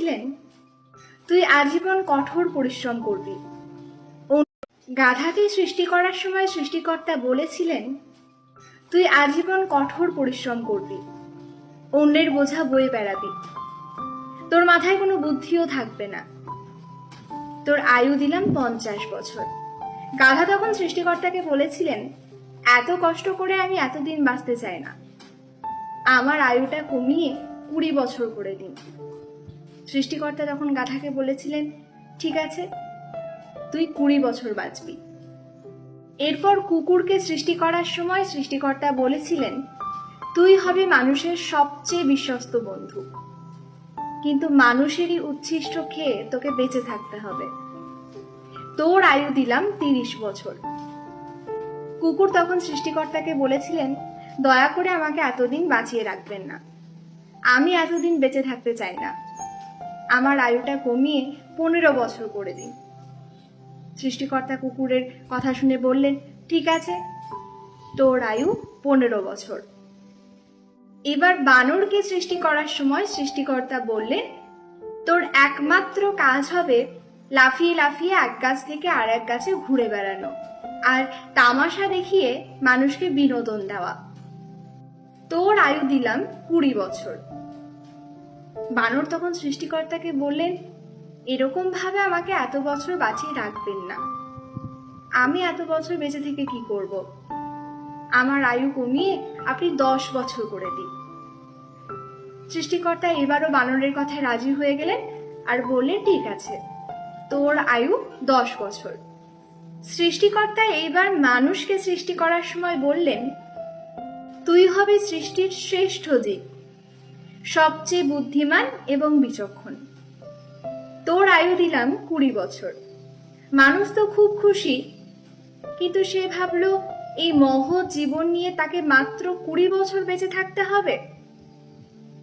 বলেছিলেন, তুই আজীবন কঠোর পরিশ্রম করবি। গাধাকে সৃষ্টি করার সময় সৃষ্টিকর্তা বলেছিলেন, তুই আজীবন কঠোর পরিশ্রম করবি, অন্যের বোঝা বয়ে বেড়াবি, তোর মাথায় কোনো বুদ্ধিও থাকবে না, তোর আয়ু দিলাম 50 বছর। গাধা তখন সৃষ্টিকর্তাকে বলেছিলেন, এত কষ্ট করে আমি এতদিন বাঁচতে চাই না, আমার আয়ুটা কমিয়ে 20 বছর করে দিন। সৃষ্টিকর্তা তখন গাধাকে বলেছিলেন, ঠিক আছে, তুই 20 বছর বাঁচবি। এরপর কুকুরকে সৃষ্টি করার সময় সৃষ্টিকর্তা বলেছিলেন, তুই হবে মানুষের সবচেয়ে বিশ্বস্ত বন্ধু, কিন্তু মানুষেরই উচ্ছিষ্ট খেয়ে তোকে বেঁচে থাকতে হবে, তোর আয়ু দিলাম 30 বছর। কুকুর তখন সৃষ্টিকর্তাকে বলেছিলেন, দয়া করে আমাকে এতদিন বাঁচিয়ে রাখবেন না, আমি এতদিন বেঁচে থাকতে চাই না, আমার আয়ুটা কমিয়ে 15 বছর করে দিন। সৃষ্টিকর্তা কুকুরের কথা শুনে বললেন, ঠিক আছে, তোর আয়ু 15 বছর। এবার বানরকে সৃষ্টি করার সময় সৃষ্টিকর্তা বললেন, তোর একমাত্র কাজ হবে লাফিয়ে লাফিয়ে এক গাছ থেকে আর এক গাছে ঘুরে বেড়ানো আর তামাশা দেখিয়ে মানুষকে বিনোদন দেওয়া, তোর আয়ু দিলাম 20 বছর। বানর তখন সৃষ্টিকর্তাকে বললেন, এরকম ভাবে আমাকে এত বছর বাঁচিয়ে রাখবেন না, আমি এত বছর বেঁচে থেকে কি করব, আমার আয়ু কমিয়ে আপনি 10 বছর করে দিন। সৃষ্টিকর্তা এবারও বানরের কথায় রাজি হয়ে গেলেন আর বললেন, ঠিক আছে, তোর আয়ু 10 বছর। সৃষ্টিকর্তা এইবার মানুষকে সৃষ্টি করার সময় বললেন, তুই হবে সৃষ্টির শ্রেষ্ঠ জীব, সবচেয়ে বুদ্ধিমান এবং বিচক্ষণ, তোর আয়ু দিলাম 20 বছর। মানুষ তো খুব খুশি, কিন্তু সে ভাবলো এই মহৎ জীবন নিয়ে তাকে মাত্র 20 বছর বেঁচে থাকতে হবে।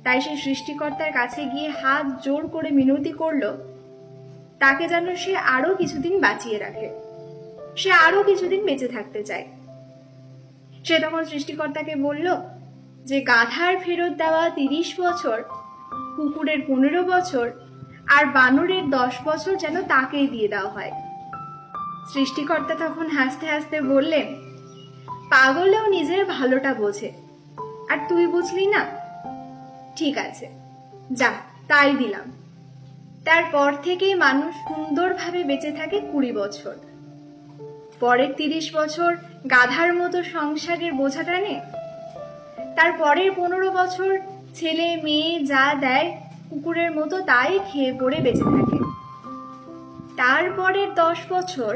তাই সে সৃষ্টিকর্তার কাছে গিয়ে হাত জোর করে মিনতি করলো, তাকে যেন সে আরো কিছুদিন বাঁচিয়ে রাখে, সে আরো কিছুদিন বেঁচে থাকতে চায়। সে তখন সৃষ্টিকর্তাকে বলল যে গাধার ফেরত দেওয়া 30 বছর, কুকুরের 15 বছর আর বানরের 10 বছর যেন তাকেই দিয়ে দেওয়া হয়। সৃষ্টিকর্তা তখন হাসতে হাসতে বললেন, পাগলেও নিজের ভালোটা বোঝে, আর তুই বুঝলি না? ঠিক আছে, যা, তাই দিলাম। তারপর থেকেই মানুষ সুন্দরভাবে বেঁচে থাকে 20 বছর। পরের 30 বছর গাধার মতো সংসারের বোঝা টানে, তারপরের 15 বছর ছেলে মেয়ে যা দেয় কুকুরের মতো তাই খেয়ে পড়ে বেঁচে থাকে। তারপরের 10 বছর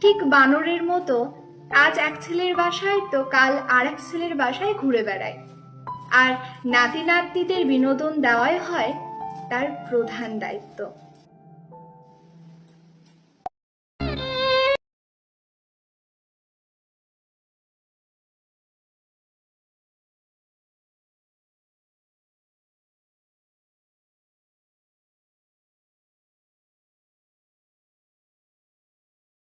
ঠিক বানরের মতো আজ এক ছেলের বাসায় তো কাল আর এক ছেলের বাসায় ঘুরে বেড়ায়, আর নাতি নাতনিদের বিনোদন দেওয়াই হয় তার প্রধান দায়িত্ব।